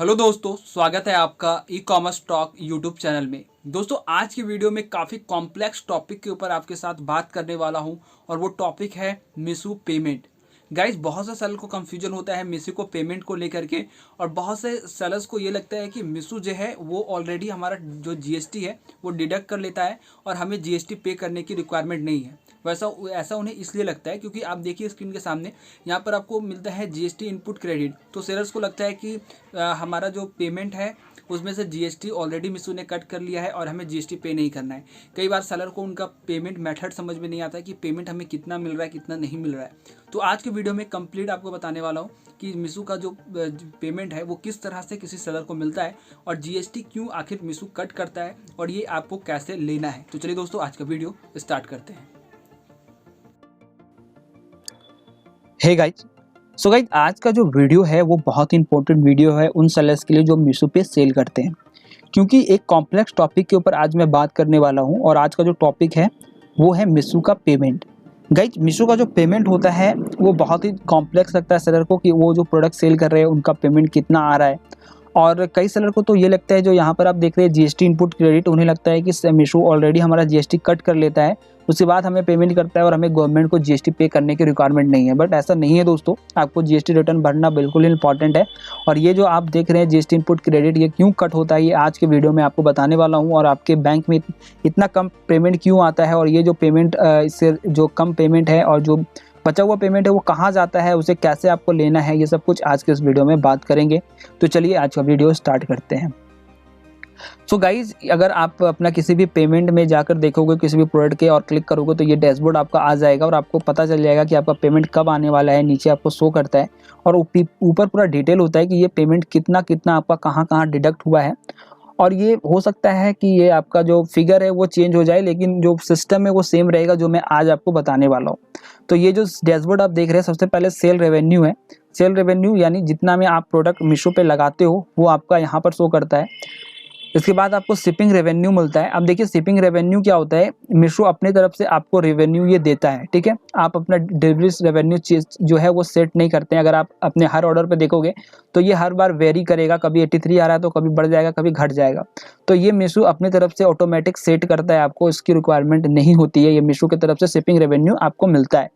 Hello दोस्तों, स्वागत है आपका e commerce talk YouTube channel में। दोस्तों, आज की वीडियो में काफ़ी कॉम्प्लेक्स टॉपिक के ऊपर आपके साथ बात करने वाला हूं और वो टॉपिक है मीशो पेमेंट। गाइस, बहुत से सेलर को कंफ्यूजन होता है मीशो को पेमेंट को लेकर के, और बहुत से सेलर्स को ये लगता है कि मीशो जो है वो ऑलरेडी हमारा जो जीएसटी है वो डिडक्ट कर लेता है और हमें जीएसटी पे करने की रिक्वायरमेंट नहीं है। वैसा ऐसा उन्हें इसलिए लगता है क्योंकि आप देखिए स्क्रीन के सामने यहाँ पर आपको मिलता है जीएसटी इनपुट क्रेडिट। तो सेलर्स को लगता है कि हमारा जो पेमेंट है उसमें से जीएसटी ऑलरेडी मीशो ने कट कर लिया है और हमें जीएसटी पे नहीं करना है। कई बार सेलर को उनका पेमेंट मेथड समझ में नहीं आता है कि पेमेंट हमें कितना मिल रहा है कितना नहीं मिल रहा है। तो आज के वीडियो में कंप्लीट आपको बताने वाला हूँ कि मीशो का जो पेमेंट है वो किस तरह से किसी सेलर को मिलता है और जीएसटी क्यों आखिर मीशो कट करता है और ये आपको कैसे लेना है। तो चलिए दोस्तों, आज का वीडियो स्टार्ट करते हैं। हे गाइज, सो गाइज आज का जो वीडियो है वो बहुत ही इंपॉर्टेंट वीडियो है उन सेलर्स के लिए जो मीशो पे सेल करते हैं, क्योंकि एक कॉम्प्लेक्स टॉपिक के ऊपर आज मैं बात करने वाला हूं। और आज का जो टॉपिक है वो है मीशो का पेमेंट। गाइज, मीशो का जो पेमेंट होता है वो बहुत ही कॉम्प्लेक्स लगता है सेलर को कि वो जो प्रोडक्ट सेल कर रहे हैं उनका पेमेंट कितना आ रहा है। और कई सेलर को तो ये लगता है, जो यहाँ पर आप देख रहे हैं जीएसटी इनपुट क्रेडिट, उन्हें लगता है कि मीशो ऑलरेडी हमारा जीएसटी कट कर लेता है, उसके बाद हमें पेमेंट करता है और हमें गवर्नमेंट को जीएसटी पे करने की रिक्वायरमेंट नहीं है। बट ऐसा नहीं है दोस्तों, आपको जीएसटी रिटर्न भरना बिल्कुल ही इंपॉर्टेंट है। और ये जो आप देख रहे हैं जीएसटी इनपुट क्रेडिट, ये क्यों कट होता है ये आज के वीडियो में आपको बताने वाला हूँ। और आपके बैंक में इतना कम पेमेंट क्यों आता है और ये जो पेमेंट इससे जो कम पेमेंट है और जो बचा हुआ पेमेंट है वो कहाँ जाता है, उसे कैसे आपको लेना है, ये सब कुछ आज के इस वीडियो में बात करेंगे। तो चलिए आज का वीडियो स्टार्ट करते हैं। सो गाइज, अगर आप अपना किसी भी पेमेंट में जाकर देखोगे किसी भी प्रोडक्ट के और क्लिक करोगे तो ये डैशबोर्ड आपका आ जाएगा और आपको पता चल जाएगा कि आपका पेमेंट कब आने वाला है। नीचे आपको शो करता है और ऊपर पूरा डिटेल होता है कि ये पेमेंट कितना कितना आपका कहाँ कहाँ डिडक्ट हुआ है। और ये हो सकता है कि ये आपका जो फिगर है वो चेंज हो जाए, लेकिन जो सिस्टम है वो सेम रहेगा जो मैं आज आपको बताने वाला हूँ। तो ये जो डैशबोर्ड आप देख रहे हैं, सबसे पहले सेल रेवेन्यू है। सेल रेवेन्यू यानी जितना में आप प्रोडक्ट मीशो पे लगाते हो वो आपका यहाँ पर शो करता है। इसके बाद आपको शिपिंग रेवेन्यू मिलता है। अब देखिए शिपिंग रेवेन्यू क्या होता है, मीशो अपनी तरफ से आपको रेवेन्यू ये देता है, ठीक है। आप अपना डिलीवरी रेवेन्यू जो है वो सेट नहीं करते हैं। अगर आप अपने हर ऑर्डर पे देखोगे तो ये हर बार वेरी करेगा, कभी 83 आ रहा है तो कभी बढ़ जाएगा कभी घट जाएगा। तो ये मीशो अपनी तरफ से ऑटोमेटिक सेट करता है, आपको इसकी रिक्वायरमेंट नहीं होती है। ये मीशो की तरफ से शिपिंग रेवेन्यू आपको मिलता है।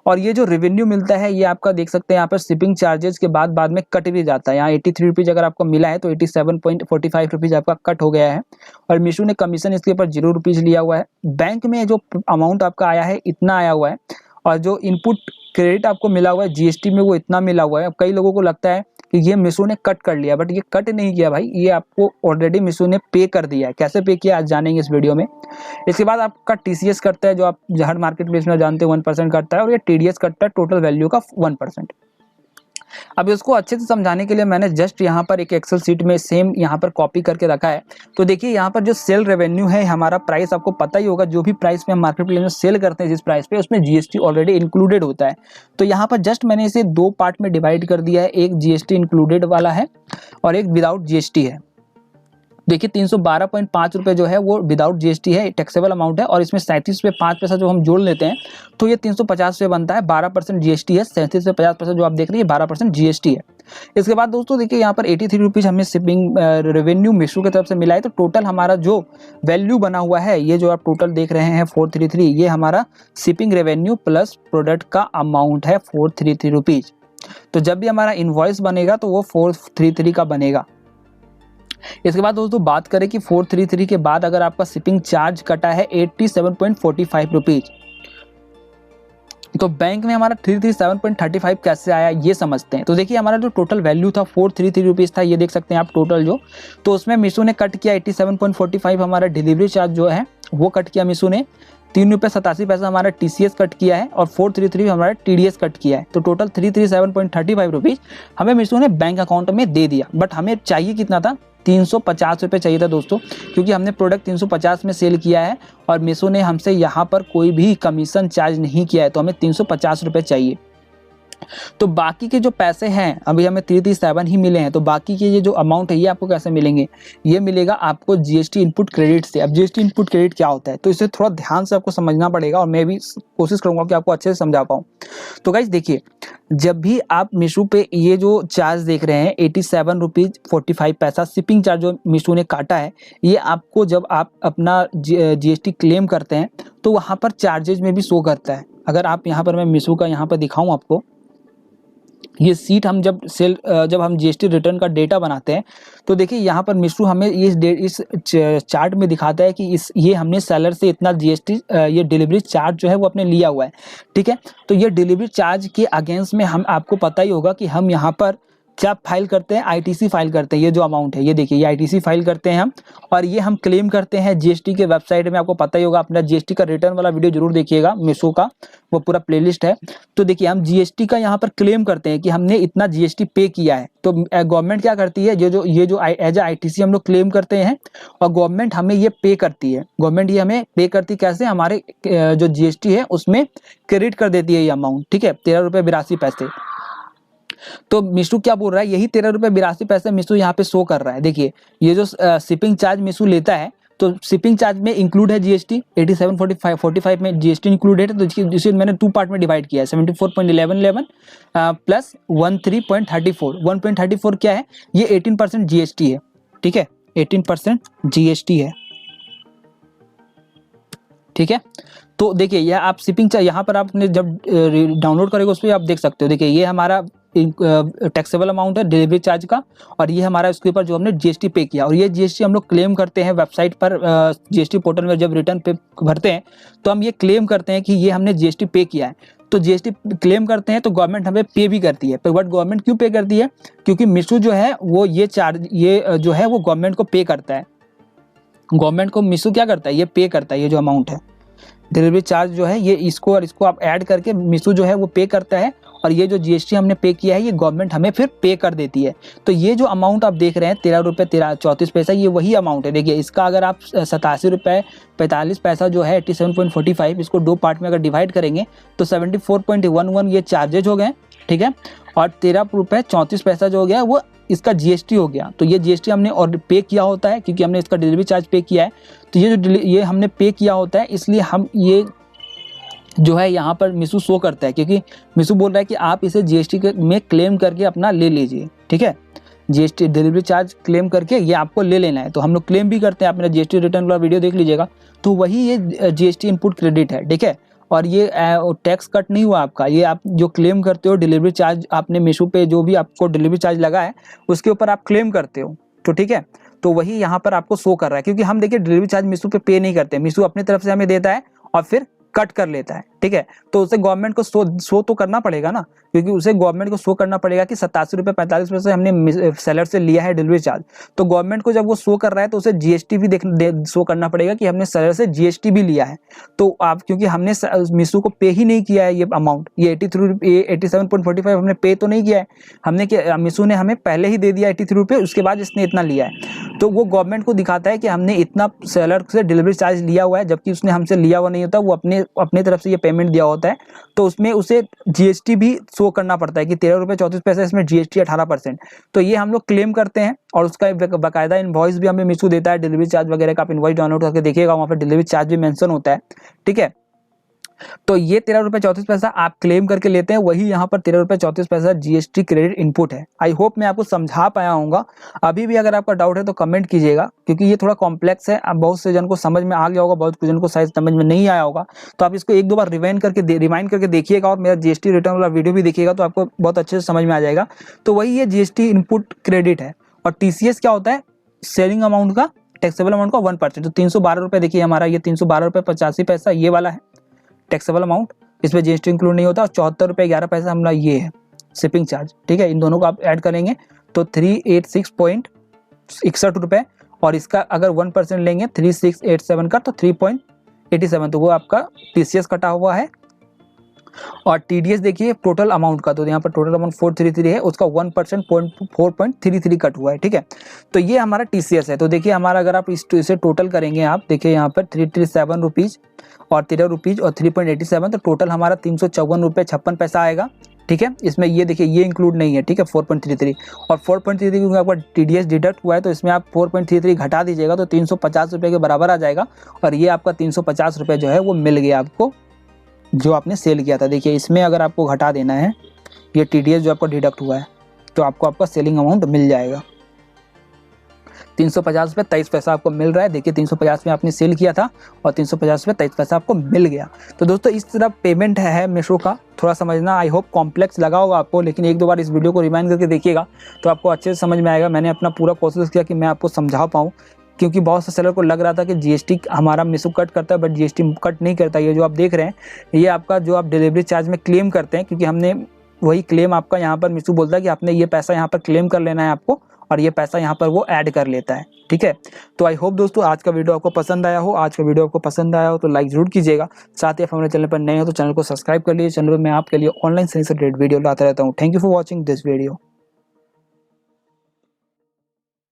और ये जो रेवेन्यू मिलता है ये आपका देख सकते हैं यहाँ पर शिपिंग चार्जेस के बाद में कट भी जाता है। यहाँ 83 रुपीज़ अगर आपको मिला है तो 87.45 रुपीज़ आपका कट हो गया है। और मीशो ने कमीशन इसके ऊपर 0 रुपीज़ लिया हुआ है। बैंक में जो अमाउंट आपका आया है इतना आया हुआ है, और जो इनपुट क्रेडिट आपको मिला हुआ है जीएसटी में वो इतना मिला हुआ है। अब कई लोगों को लगता है कि ये मीशो ने कट कर लिया, बट ये कट नहीं किया भाई, ये आपको ऑलरेडी मीशो ने पे कर दिया है। कैसे पे किया आज जानेंगे इस वीडियो में। इसके बाद आपका टीसीएस करता है, जो आप हर मार्केट प्लेस में जानते हैं 1% करता है, और ये टीडीएस करता है टोटल वैल्यू का 1%। अब इसको अच्छे से समझाने के लिए मैंने जस्ट यहाँ पर एक एक्सेल सीट में सेम यहाँ पर कॉपी करके रखा है। तो देखिए यहाँ पर जो सेल रेवेन्यू है, हमारा प्राइस आपको पता ही होगा, जो भी प्राइस पे हम मार्केट प्लेस में सेल करते हैं जिस प्राइस पे, उसमें जीएसटी ऑलरेडी इंक्लूडेड होता है। तो यहाँ पर जस्ट मैंने इसे 2 पार्ट में डिवाइड कर दिया है, एक जीएसटी इंक्लूडेड वाला है और एक विदाउट जीएसटी है। देखिए 312.5 रुपये जो है वो विदाउट जीएसटी है, टैक्सेबल अमाउंट है, और इसमें 37 पे 5 पैसा जो हम जोड़ लेते हैं तो ये 350 रुपये बनता है। 12% जीएसटी है, 37 पे 50 पैसा जो आप देख रहे हैं 12% जीएसटी है। इसके बाद दोस्तों देखिए यहाँ पर 83 रुपीज़ हमें शिपिंग रेवेन्यू मीशो की तरफ से मिला है। तो टोटल हमारा जो वैल्यू बना हुआ है, ये जो आप टोटल देख रहे हैं 433, ये हमारा शिपिंग रेवेन्यू प्लस प्रोडक्ट का अमाउंट है 433 रुपीज़। तो जब भी हमारा इन्वॉइस बनेगा तो वो 433 का बनेगा। इसके बाद दोस्तों बात करें कि 433 के बाद अगर आपका शिपिंग चार्ज कटा है 87.45 रुपीज़, तो बैंक में हमारा 337.35 कैसे आया ये समझते हैं। तो देखिए हमारा जो टोटल वैल्यू था 433 रुपीज़ था, ये देख सकते हैं आप टोटल जो, तो उसमें मीशो ने कट किया 87.45 हमारा डिलीवरी चार्ज जो है वो कट किया मीशो ने, 3.87 हमारा टीसीएस कट किया है और 433 हमारा टीडीएस कट किया है। तो टोटल 337.35 रुपीज़ हमें मीशो ने बैंक अकाउंट में दे दिया। बट हमें चाहिए कितना था, 350 रुपये चाहिए था दोस्तों, क्योंकि हमने प्रोडक्ट 350 में सेल किया है और मीशो ने हमसे यहाँ पर कोई भी कमीशन चार्ज नहीं किया है, तो हमें 350 रुपये चाहिए। तो बाकी के जो पैसे हैं, अभी हमें 337 ही मिले हैं, तो बाकी के ये जो अमाउंट है ये आपको कैसे मिलेंगे? ये मिलेगा आपको जीएसटी इनपुट क्रेडिट से। अब जीएसटी इनपुट क्रेडिट क्या होता है, तो इसे थोड़ा ध्यान से आपको समझना पड़ेगा और मैं भी कोशिश करूंगा कि आपको अच्छे से समझा पाऊँ। तो गाइज देखिए, जब भी आप मीशो पे ये जो चार्ज देख रहे हैं 87 रुपीज़ 45 पैसा शिपिंग चार्ज जो मीशो ने काटा है, ये आपको जब आप अपना जीएसटी क्लेम करते हैं तो वहाँ पर चार्जेज में भी शो करता है। अगर आप यहाँ पर, मैं मीशो का यहाँ पर दिखाऊँ आपको, ये सीट हम जब हम जीएसटी रिटर्न का डेटा बनाते हैं तो देखिए यहाँ पर मीशो हमें इस चार्ट में दिखाता है कि ये हमने सेलर से इतना जीएसटी ये डिलीवरी चार्ज जो है वो अपने लिया हुआ है, ठीक है। तो ये डिलीवरी चार्ज के अगेंस्ट में हम, आपको पता ही होगा कि हम यहाँ पर क्या फाइल करते हैं, आईटीसी फाइल करते हैं। ये जो अमाउंट है ये देखिए, ये आईटीसी फाइल करते हैं हम, और ये हम क्लेम करते हैं जीएसटी के वेबसाइट में। आपको पता ही होगा, अपना जीएसटी का रिटर्न वाला वीडियो जरूर देखिएगा, मीशो का वो पूरा प्लेलिस्ट है। तो देखिए हम जीएसटी का यहाँ पर क्लेम करते हैं कि हमने इतना जीएसटी पे किया है। तो गवर्नमेंट क्या करती है, ये जो एज आईटीसी हम लोग क्लेम करते हैं और गवर्नमेंट हमें ये पे करती है। गवर्नमेंट ये हमें पे करती कैसे, हमारे जो जीएसटी है उसमें क्रेडिट कर देती है ये अमाउंट, ठीक है, 13 रुपये 82 पैसे। तो मीशो क्या बोल रहा है, यही 13 रुपये 82 पैसे मीशो यहाँ पे शो कर रहा है। देखिए ये जो शिपिंग चार्ज मीशो लेता है, तो शिपिंग चार्ज में इंक्लूड है जीएसटी, 87.45 में जीएसटी इंक्लूडेड है। तो जिसे मैंने 2 पार्ट में डिवाइड किया है, 74.1111 प्लस 13.34। 1.34 क्या है, ये 18% जीएसटी है, ठीक है, 18% जीएसटी है, ठीक है। तो देखिए यह आप शिपिंग चार्ज यहाँ पर आपने जब डाउनलोड करेंगे उस पर आप देख सकते हो। देखिए ये हमारा टैक्सेबल अमाउंट है डिलीवरी चार्ज का, और ये हमारा इसके ऊपर जो हमने जीएसटी पे किया, और ये जीएसटी हम लोग क्लेम करते हैं वेबसाइट पर। जीएसटी पोर्टल में जब रिटर्न पे भरते हैं तो हम ये क्लेम करते हैं कि ये हमने जीएसटी पे किया है। तो जीएसटी क्लेम करते हैं तो गवर्नमेंट हमें पे भी करती है। पर बट गवर्नमेंट क्यों पे करती है, क्योंकि मीशो जो है वो ये चार्ज जो है वो गवर्नमेंट को पे करता है। गवर्नमेंट को मीशो क्या करता है, ये पे करता है। ये जो अमाउंट है डिलीवरी चार्ज जो है, ये इसको और इसको आप ऐड करके मीशो जो है वो पे करता है, और ये जो जीएसटी हमने पे किया है ये गवर्नमेंट हमें फिर पे कर देती है। तो ये जो अमाउंट आप देख रहे हैं 13 रुपये 34 पैसा, ये वही अमाउंट है। देखिए इसका अगर आप 87 रुपये 45 पैसा जो है 87.45, इसको 2 पार्ट में अगर डिवाइड करेंगे तो 74.11 ये चार्जेज हो गए, ठीक है, और 13 रुपये 34 पैसा जो हो गया वो इसका जीएसटी हो गया। तो ये जीएसटी हमने और पे किया होता है क्योंकि हमने इसका डिलीवरी चार्ज पे किया है। तो ये हमने पे किया होता है, इसलिए हम ये जो है यहाँ पर मीशो शो करता है, क्योंकि मीशो बोल रहा है कि आप इसे जीएसटी में क्लेम करके अपना ले लीजिए, ठीक है। जीएसटी डिलीवरी चार्ज क्लेम करके ये आपको ले लेना है। तो हम लोग क्लेम भी करते हैं, आप मेरा जीएसटी रिटर्न वाला वीडियो देख लीजिएगा। तो वही ये जीएसटी इनपुट क्रेडिट है, ठीक है। और ये टैक्स कट नहीं हुआ आपका, ये आप जो क्लेम करते हो डिलीवरी चार्ज, आपने मीशो पे जो भी आपको डिलीवरी चार्ज लगा है उसके ऊपर आप क्लेम करते हो, तो ठीक है। तो वही यहाँ पर आपको शो कर रहा है, क्योंकि हम देखिए डिलीवरी चार्ज मीशो पे नहीं करते, मीशो अपनी तरफ से हमें देता है और फिर कट कर लेता है, ठीक है। तो उसे गवर्नमेंट को शो तो करना पड़ेगा ना, क्योंकि उसे गवर्नमेंट को शो करना पड़ेगा कि 87 रुपये 45 पैसे हमने सेलर से लिया है डिलीवरी चार्ज। तो गवर्नमेंट को जब वो शो कर रहा है तो उसे जीएसटी भी शो करना पड़ेगा कि हमने सेलर से जीएसटी भी लिया है। तो आप, क्योंकि हमने मीशो को पे ही नहीं किया है ये अमाउंट, ये 87.45 हमने पे तो नहीं किया है, हमने मीशो ने हमें पहले ही दे दिया 83 रुपये, उसके बाद इसने इतना लिया है। तो वो गवर्नमेंट को दिखाता है कि हमने इतना सेलर से डिलीवरी चार्ज लिया हुआ है, जबकि उसने हमसे लिया हुआ नहीं होता, वो अपने तरफ से ये पेमेंट दिया होता है। तो उसमें उसे जीएसटी भी शो करना पड़ता है कि 13 रुपये 34 पैसे, इसमें जीएसटी 18%। तो ये हम लोग क्लेम करते हैं और उसका बाकायदा इनवॉइस भी हमें मीशो देता है डिलीवरी चार्ज वगैरह का। आप इनवॉइस डाउनलोड करके देखिएगा, वहाँ पर डिलीवरी चार्ज भी मेंशन होता है, ठीक है। तो ये 13 रुपये 34 पैसा आप क्लेम करके लेते हैं, वही यहाँ पर 13 रुपये 34 पैसा जीएसटी क्रेडिट इनपुट है। आई होप मैं आपको समझा पाया हूँगा। अभी भी अगर आपका डाउट है तो कमेंट कीजिएगा, क्योंकि ये थोड़ा कॉम्प्लेक्स है। अब बहुत से जन को समझ में आ गया होगा, बहुत जन को शायद समझ में नहीं आया होगा। तो आप इसको 1-2 बार रिमाइंड करके देखिएगा, और मेरा जीएसटी रिटर्न वाला वीडियो भी देखिएगा, तो आपको बहुत अच्छे से समझ में आ जाएगा। तो वही ये जीएसटी इनपुट क्रेडिट है। और टीसीएस क्या होता है, सेलिंग अमाउंट का, टैक्सेबल अमाउंट का 1%। तो 312 रुपये, देखिए हमारा ये 312 रुपये 85 पैसा ये वाला है टैक्सेबल अमाउंट, इसमें जीएसटी इंक्लूड नहीं होता। और 74 रुपये 11 पैसा हमारा ये है शिपिंग चार्ज, ठीक है। इन दोनों को आप ऐड करेंगे तो 386.61 रुपये, और इसका अगर 1% लेंगे 3687 का तो 3.87, तो वो आपका टीसीएस कटा हुआ है। और टीडीएस देखिए टोटल अमाउंट का, तो यहाँ पर टोटल अमाउंट 433 है, उसका 1% 4.33 कट हुआ है, ठीक है। तो ये हमारा टीसीएस है। तो देखिए हमारा, अगर आप इसे टोटल करेंगे, आप देखिए यहाँ पर 337 रुपीज़ और 13 रुपीज़ और 3.87, तो टोटल हमारा 354 रुपये 56 पैसा आएगा, ठीक है। इसमें ये देखिए ये इंक्लूड नहीं है, ठीक है 4.33 और 4.33 क्योंकि आपका TDS डिडक्ट हुआ है तो इसमें आप 4.33 घटा दीजिएगा तो 350 रुपये के बराबर आ जाएगा और ये आपका 350 रुपये जो है वो मिल गया आपको जो आपने सेल किया था। देखिए इसमें अगर आपको घटा देना है ये TDS जो आपका डिडक्ट हुआ है तो आपको आपका सेलिंग अमाउंट मिल जाएगा 350 रुपये 23 पैसा आपको मिल रहा है। देखिए 350 में आपने सेल किया था और 350 रुपये 23 पैसा आपको मिल गया। तो दोस्तों इस तरह पेमेंट है मीशो का, थोड़ा समझना। आई होप कॉम्प्लेक्स लगा होगा आपको, लेकिन एक दो बार इस वीडियो को रिमाइंड करके देखिएगा तो आपको अच्छे से समझ में आएगा। मैंने अपना पूरा कोशिश किया कि मैं आपको समझा पाऊँ, क्योंकि बहुत से सेलर को लग रहा था कि GST हमारा मीशो कट करता है, बट GST कट नहीं करता। ये जो आप देख रहे हैं ये आपका जो आप डिलीवरी चार्ज में क्लेम करते हैं, क्योंकि हमने वही क्लेम आपका यहाँ पर मीशो बोलता है कि आपने ये पैसा यहाँ पर क्लेम कर लेना है आपको, और ये पैसा यहाँ पर वो ऐड कर लेता है, ठीक है। तो आई होप दोस्तों आज का वीडियो आपको पसंद आया हो। आज का वीडियो आपको पसंद आया हो तो लाइक जरूर कीजिएगा। साथ ही आप हमारे चैनल पर नए हो तो चैनल को सब्सक्राइब कर लीजिए। चैनल पर मैं आपके लिए ऑनलाइन से रिलेटेड वीडियो लाता रहता हूँ। Thank you for watching this video.